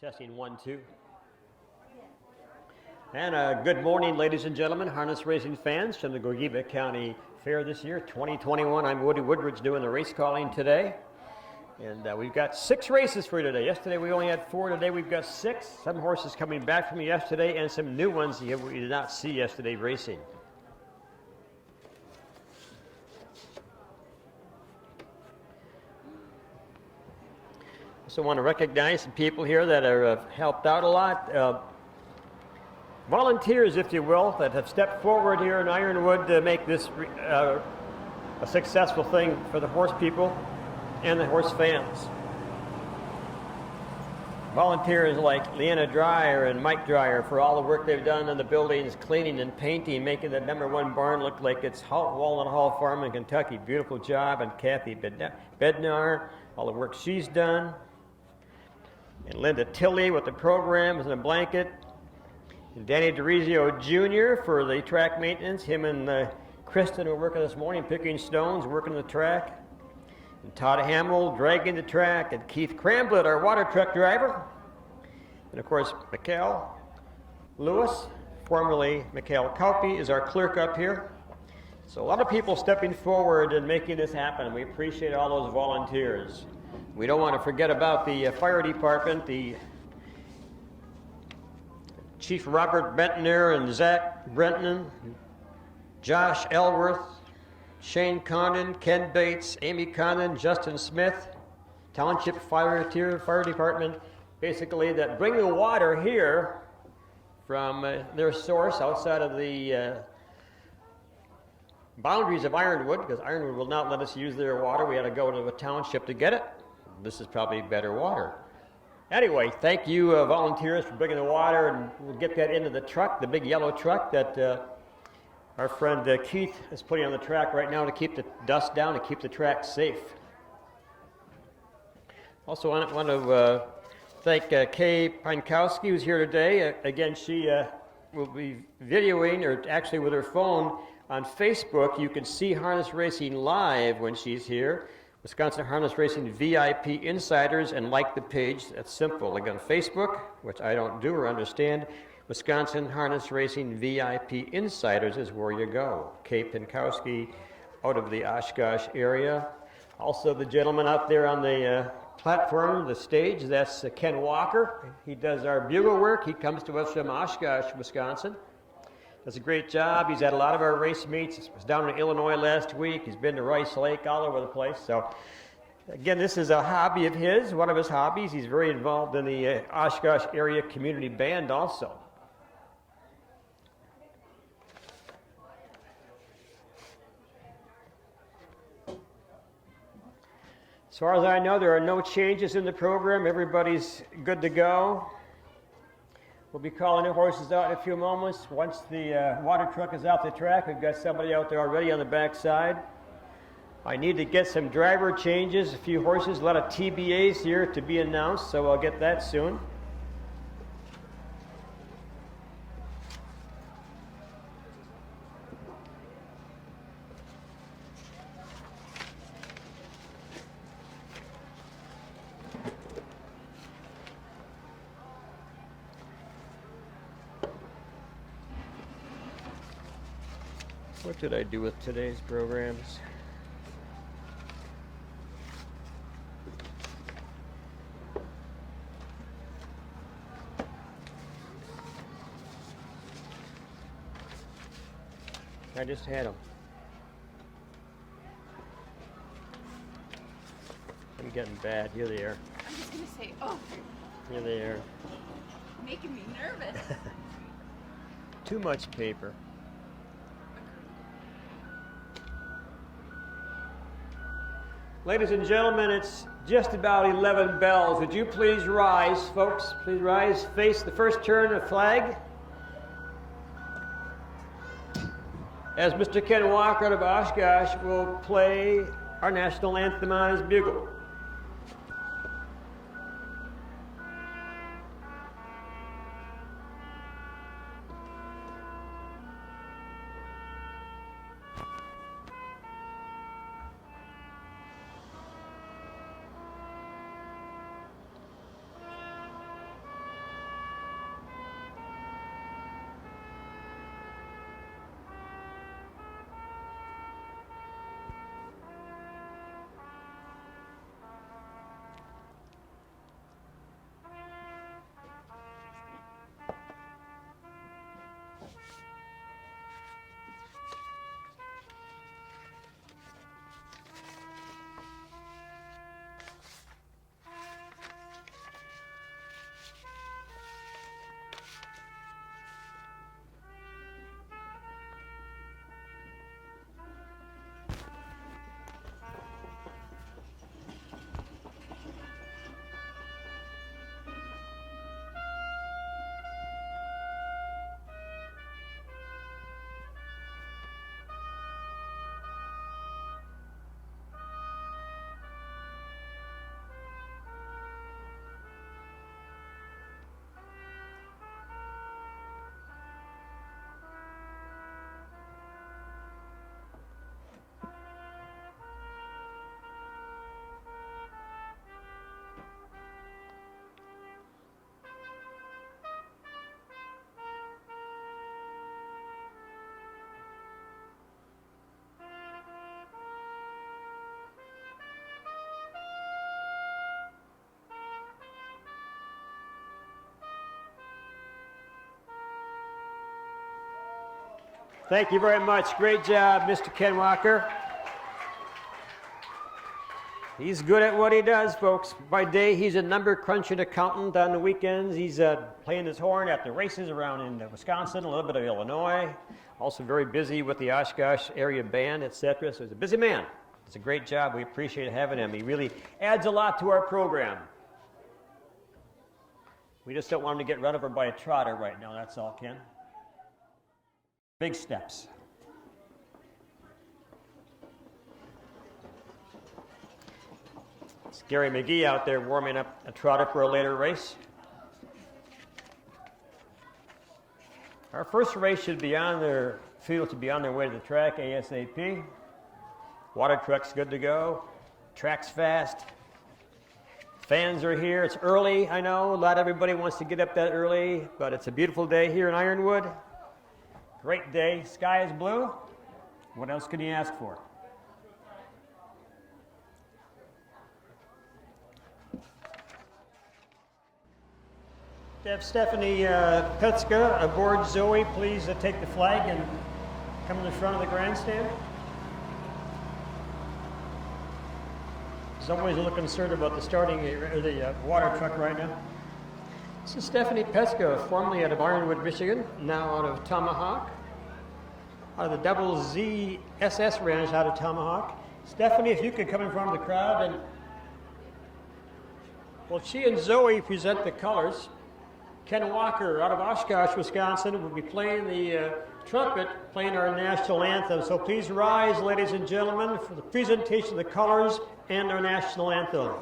Testing 1, 2. And good morning, ladies and gentlemen, harness racing fans from the Gogebic County Fair this year, 2021. I'm Woody Woodridge doing the race calling today. And we've got 6 races for you today. Yesterday we only had 4. Today we've got 6. Some horses coming back from yesterday and some new ones we did not see yesterday racing. Also want to recognize some people here that have helped out a lot. Volunteers, if you will, that have stepped forward here in Ironwood to make this a successful thing for the horse people and the horse fans. Volunteers like Leanna Dreyer and Mike Dreyer for all the work they've done in the buildings, cleaning and painting, making the #1 barn look like it's Walnut Hall Farm in Kentucky. Beautiful job. And Kathy Bednar, all the work she's done. And Linda Tilley with the programs and the blanket. And Danny DeRizio Jr. for the track maintenance. Him and Kristen were working this morning, picking stones, working the track. And Todd Hamill dragging the track. And Keith Cramblett, our water truck driver. And of course, Mikhail Lewis, formerly Mikhail Kaupe, is our clerk up here. So a lot of people stepping forward and making this happen. We appreciate all those volunteers. We don't want to forget about the fire department, the Chief Robert Bentner and Zach Brenton, Josh Elworth, Shane Condon, Ken Bates, Amy Condon, Justin Smith, Township Fire Department, basically that bring the water here from their source outside of the boundaries of Ironwood, because Ironwood will not let us use their water. We had to go to a township to get it. This is probably better water. Anyway, thank you volunteers for bringing the water, and we'll get that into the truck, the big yellow truck that our friend Keith is putting on the track right now to keep the dust down, to keep the track safe. Also want to thank Kay Pankowski, who's here today. Again, she will be videoing, or actually with her phone, on Facebook. You can see Harness Racing live when she's here. Wisconsin Harness Racing VIP Insiders, and like the page. That's simple. Like on Facebook, which I don't do or understand, Wisconsin Harness Racing VIP Insiders is where you go. Kay Pankowski out of the Oshkosh area. Also the gentleman out there on the platform, the stage, that's Ken Walker. He does our bugle work. He comes to us from Oshkosh, Wisconsin. Does a great job. He's at a lot of our race meets. He was down in Illinois last week. He's been to Rice Lake, all over the place. So, again, this is a hobby of his, one of his hobbies. He's very involved in the Oshkosh area community band also. As far as I know, there are no changes in the program. Everybody's good to go. We'll be calling the horses out in a few moments. Once the water truck is off the track, we've got somebody out there already on the back side. I need to get some driver changes, a few horses, a lot of TBAs here to be announced, so I'll get that soon. What did I do with today's programs? I just had them. I'm getting bad. Here they are. I'm just going to say, oh. Here they are. Making me nervous. Too much paper. Ladies and gentlemen, it's just about 11 bells. Would you please rise, folks? Please rise. Face the first turn of flag. As Mr. Ken Walker of Oshkosh will play our national anthem on his bugle. Thank you very much. Great job, Mr. Ken Walker. He's good at what he does, folks. By day, he's a number crunching accountant. On the weekends, he's playing his horn at the races around in Wisconsin, a little bit of Illinois. Also very busy with the Oshkosh area band, etc. So he's a busy man. It's a great job. We appreciate having him. He really adds a lot to our program. We just don't want him to get run over by a trotter right now. That's all, Ken. Big steps. It's Gary McGee out there warming up a trotter for a later race. Our first race should be on their field to be on their way to the track ASAP. Water truck's good to go. Track's fast. Fans are here. It's early, I know. Not everybody wants to get up that early, but it's a beautiful day here in Ironwood. Great day. Sky is blue. What else can you ask for? Have Stephanie Petska aboard Zoe, please take the flag and come to the front of the grandstand. Zoe's a little concerned about the the water truck right now. This is Stephanie Petska, formerly out of Ironwood, Michigan, now out of Tomahawk, out of the Double Z SS Ranch out of Tomahawk. Stephanie, if you could come in front of the crowd and, well, she and Zoe present the colors. Ken Walker out of Oshkosh, Wisconsin, will be playing the trumpet, playing our national anthem. So please rise, ladies and gentlemen, for the presentation of the colors and our national anthem.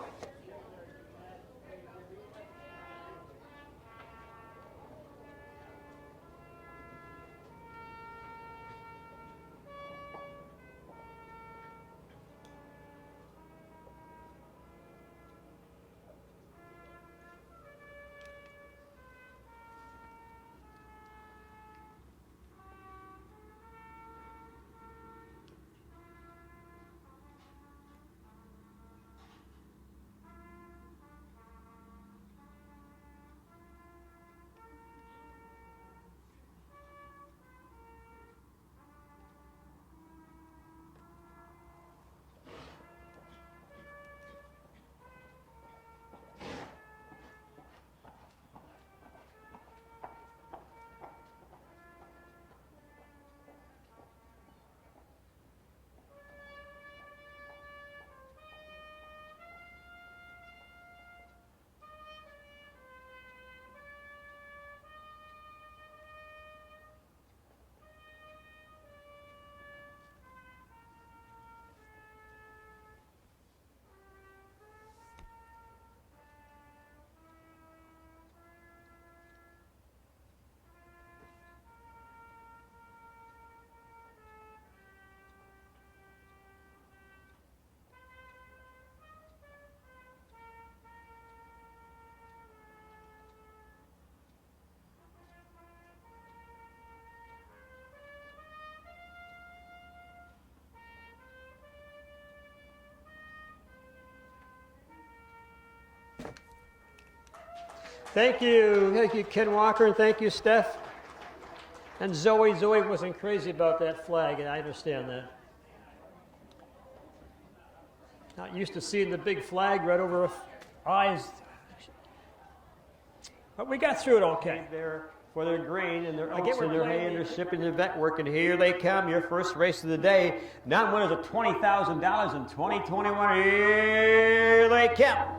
Thank you, Ken Walker, and thank you, Steph. And Zoe wasn't crazy about that flag, and I understand that. Not used to seeing the big flag right over her eyes. But we got through it okay. There for their grain and their oats and their hay and their shipping and vet work, and here they come, your first race of the day. Not winners of $20,000 in 2021. Here they come.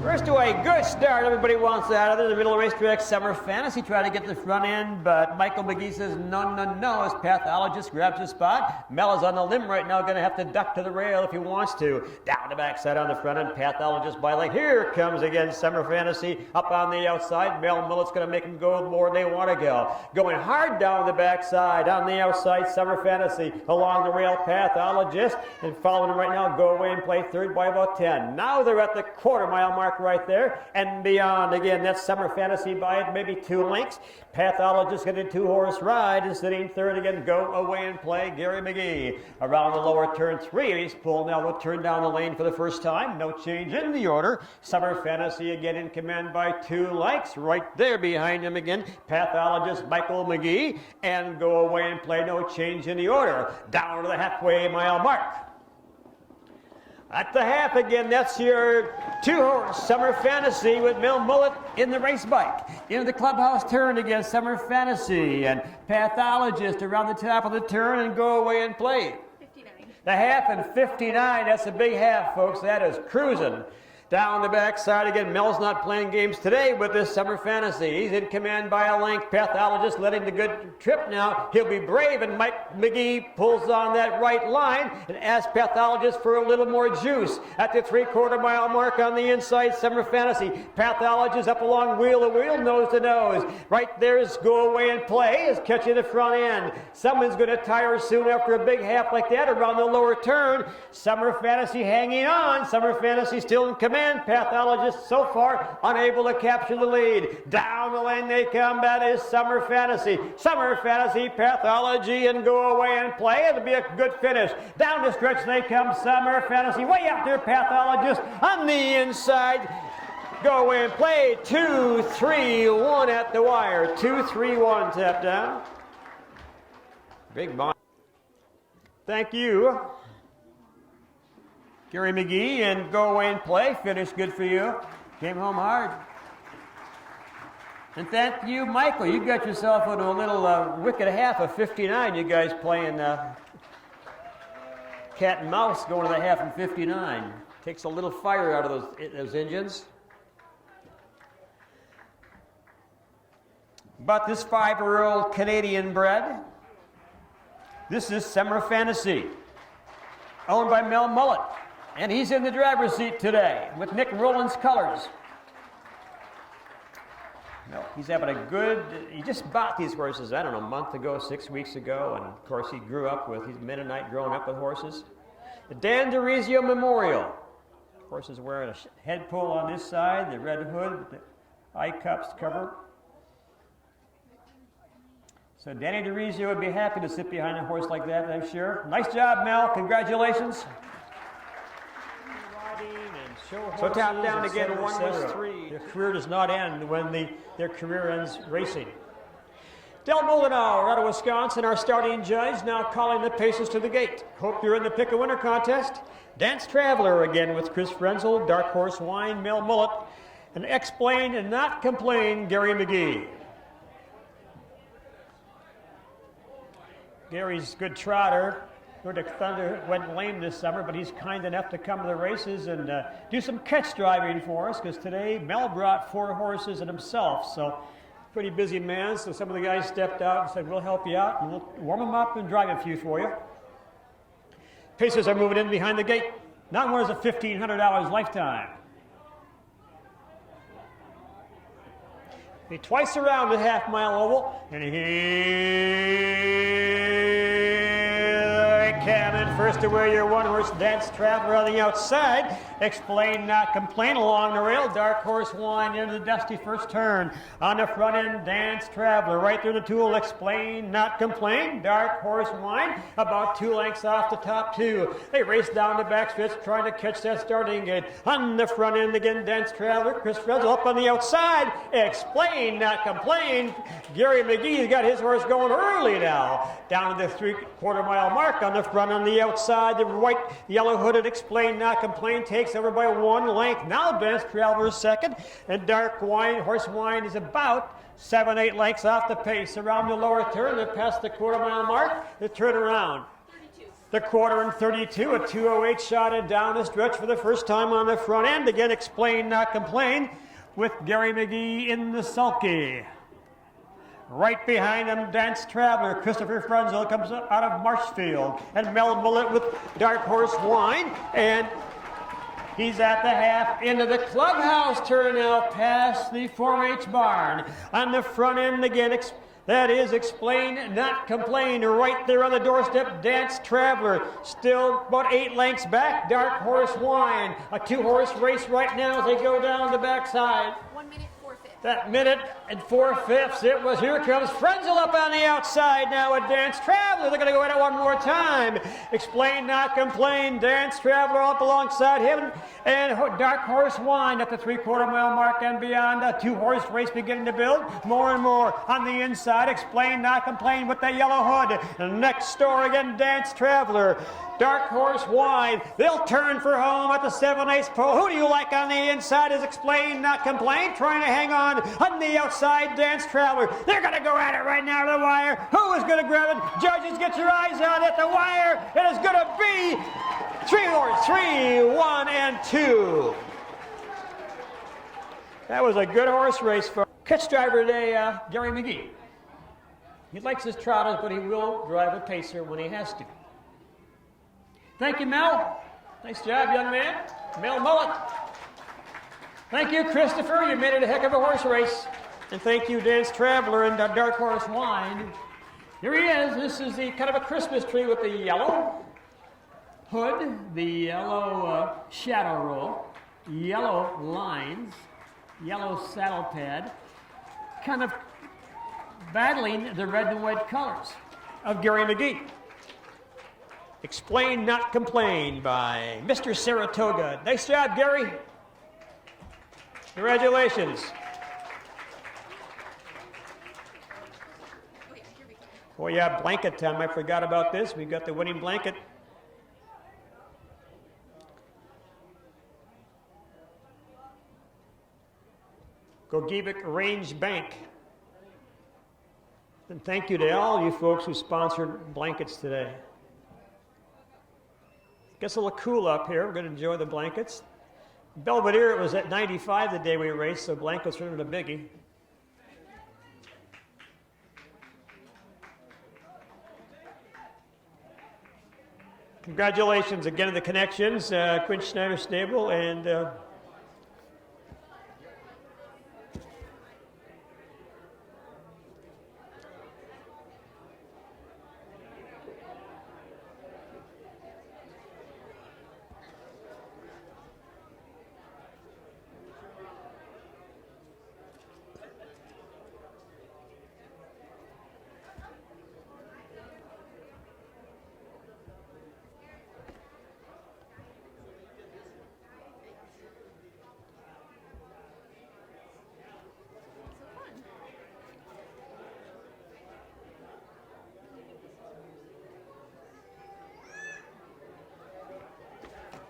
First to a good start. Everybody wants that. Other than the middle racetrack, Summer Fantasy tried to get the front end, but Michael McGee says no, no, no, as pathologist grabs his spot. Mel is on the limb right now, going to have to duck to the rail if he wants to. Down the backside on the front end, pathologist by leg. Here comes again Summer Fantasy up on the outside. Mel Millet's going to make him go more than they want to go. Going hard down the backside. On the outside, Summer Fantasy along the rail, pathologist. And following him right now, Go Away and play third by about 10. Now they're at the quarter mile mark mark right there and beyond. Again, that's Summer Fantasy by maybe 2 lengths. Pathologist getting 2-horse ride and sitting third again. Go away and play Gary McGee. Around the lower turn 3, he's pulled now. Will turn down the lane for the first time. No change in the order. Summer Fantasy again in command by 2 lengths. Right there behind him again, Pathologist Michael McGee. And Go Away and Play, no change in the order. Down to the halfway mile mark. At the half again, that's your 2-horse Summer Fantasy with Mel Mullet in the race bike. Into the clubhouse turn again, Summer Fantasy and Pathologist around the top of the turn and Go Away and Play. 59. The half and 59, that's a big half, folks. That is cruising. Down the backside again, Mel's not playing games today with this Summer Fantasy. He's in command by a length. Pathologist letting the good trip now. He'll be brave, and Mike McGee pulls on that right line and asks Pathologist for a little more juice. At the 3/4 mile mark on the inside, Summer Fantasy. Pathologist up along wheel to wheel, nose to nose. Right there's Go Away and Play is catching the front end. Someone's going to tire soon after a big half like that around the lower turn. Summer Fantasy hanging on. Summer Fantasy still in command. Pathologist so far unable to capture the lead. Down the lane they come. That is Summer Fantasy. Summer Fantasy, Pathology, and Go Away and Play. It'll be a good finish. Down the stretch they come. Summer Fantasy way out there. Pathologist on the inside. Go Away and Play. 2-3-1 at the wire. 2-3-1 tap down. Big bond. Thank you, Gary McGee, and Go Away and Play. Finished good for you. Came home hard. And thank you, Michael. You got yourself into a little wicked half of 59. You guys playing cat and mouse going to the half of 59. Takes a little fire out of those engines. But this 5-year-old Canadian bred, this is Summer Fantasy, owned by Mel Mullet. And he's in the driver's seat today with Nick Rowland's colors. No, he's having a good, he just bought these horses, I don't know, a month ago, 6 weeks ago. And of course he grew up with, he's Mennonite growing up with horses. The Dan DeRizio Memorial. Horse is wearing a head pull on this side, the red hood with the eye cups cover. So Danny DeRizio would be happy to sit behind a horse like that, I'm sure. Nice job, Mel. Congratulations. So tap down again, 1 was 3. Their career does not end when their career ends racing. Del Molinaro out of Wisconsin, our starting judge, now calling the paces to the gate. Hope you're in the Pick a Winner contest. Dance Traveler again with Chris Frenzel, Dark Horse Wine, Mel Mullet, and Explain and Not Complain, Gary McGee. Gary's good trotter. Nordic Thunder went lame this summer, but he's kind enough to come to the races and do some catch driving for us, because today Mel brought 4 horses and himself, so pretty busy man. So some of the guys stepped out and said, we'll help you out, and we'll warm them up and drive a few for you. Pacers are moving in behind the gate. Not more than $1,500 lifetime. Be twice around the half-mile oval, and Cabin first to wear your 1-horse Dance Traveler on the outside. Explain Not Complain along the rail. Dark Horse Wine into the dusty first turn. On the front end, Dance Traveler. Right through the tool, Explain Not Complain. Dark Horse Wine about 2 lengths off the top 2. They race down the backstretch trying to catch that starting gate. On the front end again, Dance Traveler. Chris Frenzel up on the outside. Explain Not Complain. Gary McGee's got his horse going early now. Down to the 3/4 mile mark. On the front, on the outside, the white, yellow hooded Explain Not Complain takes over by 1 length. Now Dance Traveler is second, and Dark Wine, Horse Wine is about 7-8 lengths off the pace. Around the lower turn, they're past the 1/4 mile mark. They turn around. 32. The 1/4 and 32, a 2:08 shot and down the stretch for the first time on the front end. Again, Explain Not Complain with Gary McGee in the sulky. Right behind him, Dance Traveler. Christopher Frenzel comes out of Marshfield. And Mel Mullet with Dark Horse Wine. And he's at the half into the clubhouse turn now past the 4-H barn. On the front end again, That is Explain, Not Complain. Right there on the doorstep, Dance Traveler. Still about 8 lengths back, Dark Horse Wine. A 2-horse race right now as they go down the backside. 1 minute, 4/5. That minute and 4/5 it was. Here comes Frenzel up on the outside now with Dance Traveler. They're going to go at it one more time. Explain, Not Complain. Dance Traveler up alongside him. And Dark Horse Wine at the 3/4 mile mark and beyond. A 2-horse race beginning to build. More and more on the inside. Explain, Not Complain with the yellow hood. Next door again, Dance Traveler. Dark Horse Wine. They'll turn for home at the 7/8 pole. Who do you like on the inside is Explain, Not Complain. Trying to hang on the outside, Dance Traveler. They're going to go at it right now to the wire. Who is going to grab it? Judges, get your eyes on it. The wire. It is going to be 3, 1, and 2. That was a good horse race for catch driver today, Gary McGee. He likes his trotters, but he will drive a pacer when he has to. Thank you, Mel. Nice job, young man. Mel Mullet. Thank you, Christopher. You made it a heck of a horse race. And thank you, Dance Traveler and Dark Horse Wine. Here he is. This is the kind of a Christmas tree with the yellow hood, the yellow shadow roll, yellow lines, yellow saddle pad, kind of battling the red and white colors of Gary McGee. Explain, Not Complain by Mr. Saratoga. Nice job, Gary. Congratulations. Wait, here we go. Oh yeah, blanket time. I forgot about this. We got the winning blanket. Gogebic Range Bank. And thank you to all you folks who sponsored blankets today. Gets a little cool up here. We're going to enjoy the blankets. Belvedere, it was at 95 the day we raced, so blankets were a biggie. Congratulations again to the connections, Quinn Schneider Stable and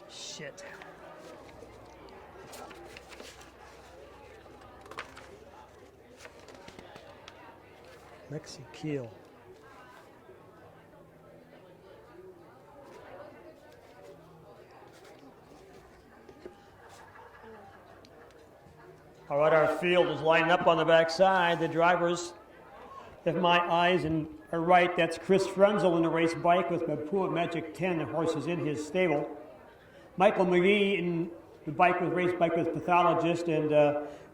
shit. Lexi Keel. All right, our field is lining up on the backside. The drivers, if my eyes are right, that's Chris Frenzel in the race bike with Mapua Magic 10. The horse is in his stable. Michael McGee in the race bike with Pathologist, and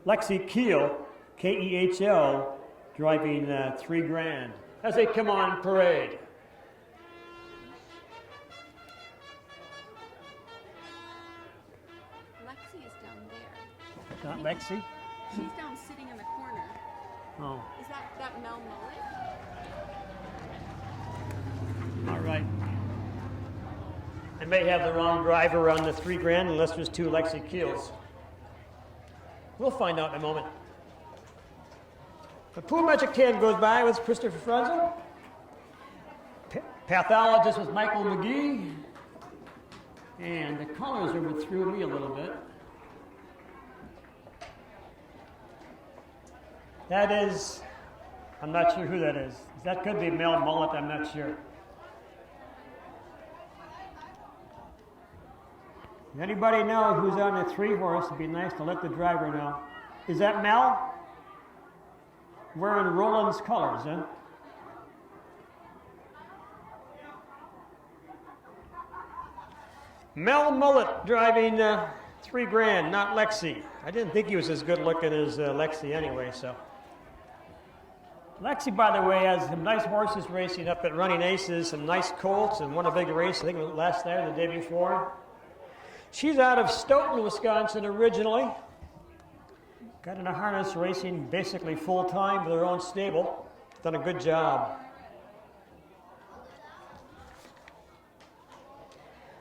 Lexi Keel, K-E-H-L, driving $3 grand as they come on parade. Lexi is down there. Not Lexi? She's down sitting in the corner. Oh, Is that Mel Mullet? all right. I may have the wrong driver on the $3 grand unless there's 2 Lexi Keels. We'll find out in a moment. The Pool Magic 10 goes by with Christopher Frenzel. Pathologist with Michael McGee. And the colors are what threw me a little bit. That is, I'm not sure who that is. That could be Mel Mullet, I'm not sure. Anybody know who's on the 3-horse? It'd be nice to let the driver know. Is that Mel? Wearing Roland's colors, huh? Mel Mullet driving $3 grand, not Lexi. I didn't think he was as good looking as Lexi anyway, so. Lexi, by the way, has some nice horses racing up at Running Aces, some nice colts, and won a big race, I think it was last night or the day before. She's out of Stoughton, Wisconsin originally. Got into harness racing basically full-time with her own stable. Done a good job.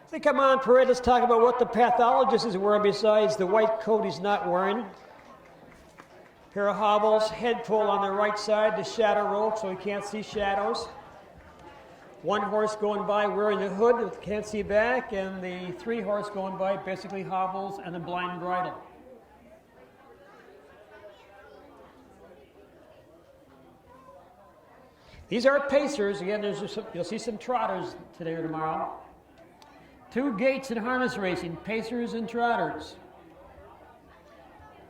I think I'm on parade. Let's talk about what the pathologist is wearing besides the white coat he's not wearing. Pair of hobbles, head pull on the right side, the shadow rope so he can't see shadows. One horse going by wearing the hood, can't see back, and the 3 horse going by basically hobbles and a blind bridle. These are pacers. Again, you'll see some trotters today or tomorrow. 2 gates in harness racing, pacers and trotters.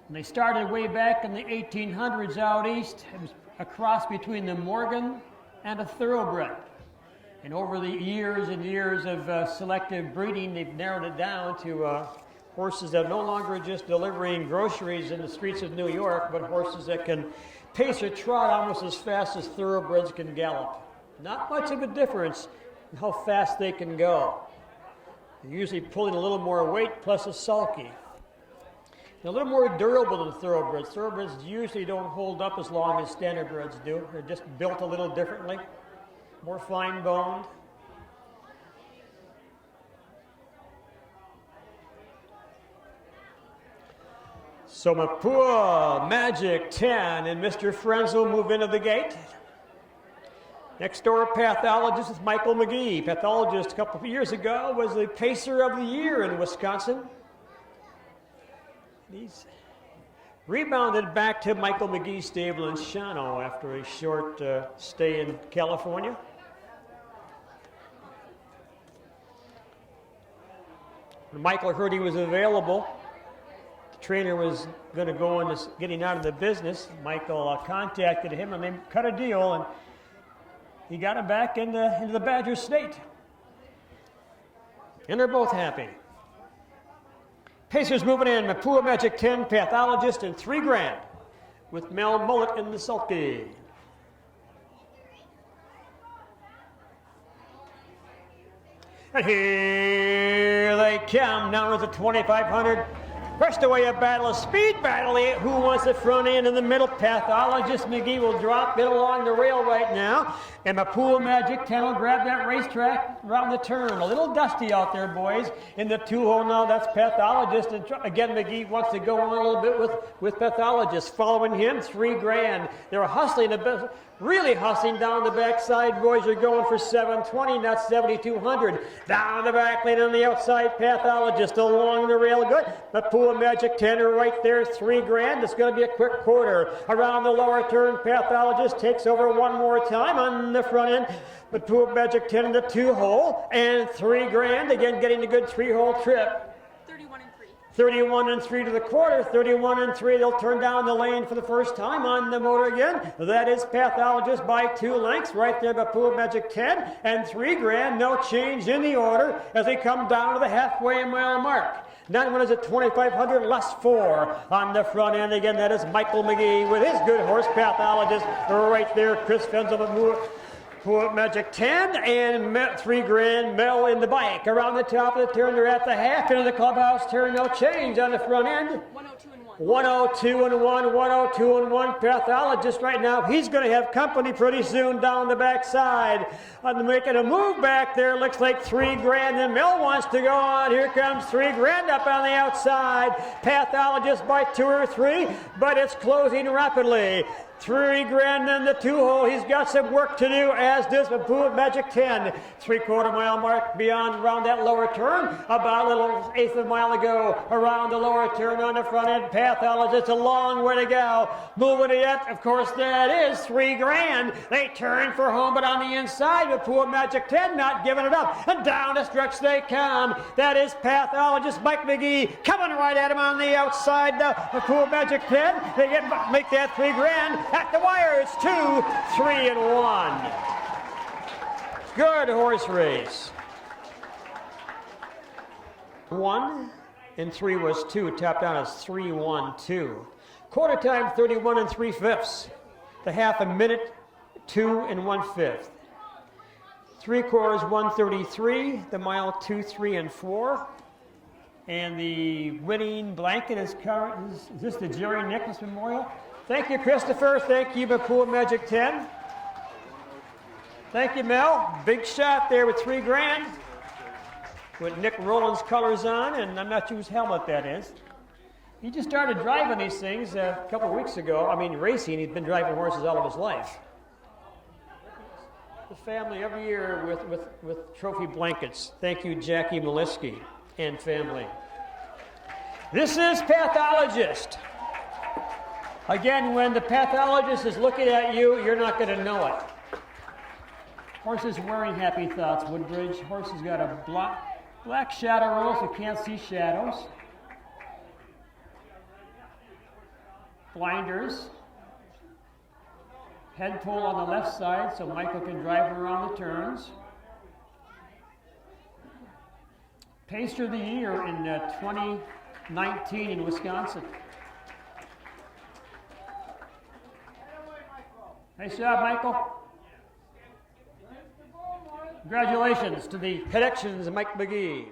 And they started way back in the 1800s out east. It was a cross between the Morgan and a thoroughbred. And over the years and years of selective breeding, they've narrowed it down to horses that are no longer just delivering groceries in the streets of New York, but horses that can pace or trot almost as fast as thoroughbreds can gallop. Not much of a difference in how fast they can go. They're usually pulling a little more weight plus a sulky. They're a little more durable than thoroughbreds. Thoroughbreds usually don't hold up as long as standardbreds do. They're just built a little differently, more fine-boned. So Mapua, Magic 10, and Mr. Frenzel move into the gate. Next door, pathologist is Michael McGee. Pathologist a couple of years ago was the Pacer of the Year in Wisconsin. He's rebounded back to Michael McGee's stable in Shawano after a short stay in California. When Michael heard he was available, the trainer was going to go into getting out of the business. Michael contacted him and they cut a deal, and he got him back into the Badger State. And they're both happy. Pacers moving in, Mapua Magic 10, pathologist, and $3,000 with Mel Mullet in the sulky. And here they come. Now it's a 2,500. First away, a battle, a speed battle. Who wants the front end in the middle? Pathologist McGee will drop it along the rail right now. And Mapua Magic 10 will grab that racetrack around the turn. A little dusty out there, boys. In the 2-hole now, that's pathologist. And again, McGee wants to go on a little bit with pathologist. Following him, $3,000. They're hustling a bit. Really hustling down the backside, boys are going for 720, not 7,200. Down the back lane on the outside, pathologist along the rail, good. Mapua Magic 10 right there, $3,000. It's going to be a quick quarter. Around the lower turn, pathologist takes over one more time on the front end. Mapua Magic 10 in the 2-hole and $3,000. Again, getting a good 3-hole trip. 31 and 3 to the quarter, 31 and 3. They'll turn down the lane for the first time on the motor again. That is pathologist by 2 lengths. Right there, Mapua Magic 10 and $3,000. No change in the order as they come down to the halfway mile mark. That one is at 2,500, less 4 on the front end. Again, that is Michael McGee with his good horse, pathologist. Right there, Chris Fenzel, Magic 10 and $3,000. Mel in the bike. Around the top of the turn, they're at the half into the clubhouse turn. No change on the front end. 102 and 1, 102 and 1. Pathologist right now, he's going to have company pretty soon down the backside. Making a move back there, looks like $3,000. And Mel wants to go on. Here comes $3,000 up on the outside. Pathologist by 2 or 3, but it's closing rapidly. $3,000 in the 2-hole. He's got some work to do, as does Mapua Magic 10. 3/4 mile mark beyond around that lower turn. About a little 1/8 of a mile ago around the lower turn on the front end. Pathologist, a long way to go. Moving it yet, of course, that is $3,000. They turn for home, but on the inside, Mapua Magic 10 not giving it up. And down the stretch they come. That is pathologist Mike McGee coming right at him on the outside. Mapua Magic 10, they make that $3,000. At the wire, it's 2, 3, and 1. Good horse race. 1 and 3 was 2. Top down is 3, 1, 2. Quarter time, 31 and 3/5. The half a minute 2 1/5. 3/4, 133. The mile 2, 3, and 4. And the winning blanket is current. Is this the Jerry Nicholas Memorial? Thank you, Christopher. Thank you, Pool Magic 10. Thank you, Mel. Big shot there with $3,000. With Nick Rowland's colors on, and I'm not sure whose helmet that is. He just started driving these things a couple of weeks ago. I mean, racing. He's been driving horses all of his life. The family every year with trophy blankets. Thank you, Jackie Maliski and family. This is pathologist. Again, when the pathologist is looking at you, you're not going to know it. Horse is wearing Happy Thoughts Woodbridge. Horse has got a black shadow roll, so you can't see shadows. Blinders. Head pull on the left side so Michael can drive around the turns. Pacer of the Year in 2019 in Wisconsin. Nice job, Michael. Congratulations to the Connections, Mike McGee.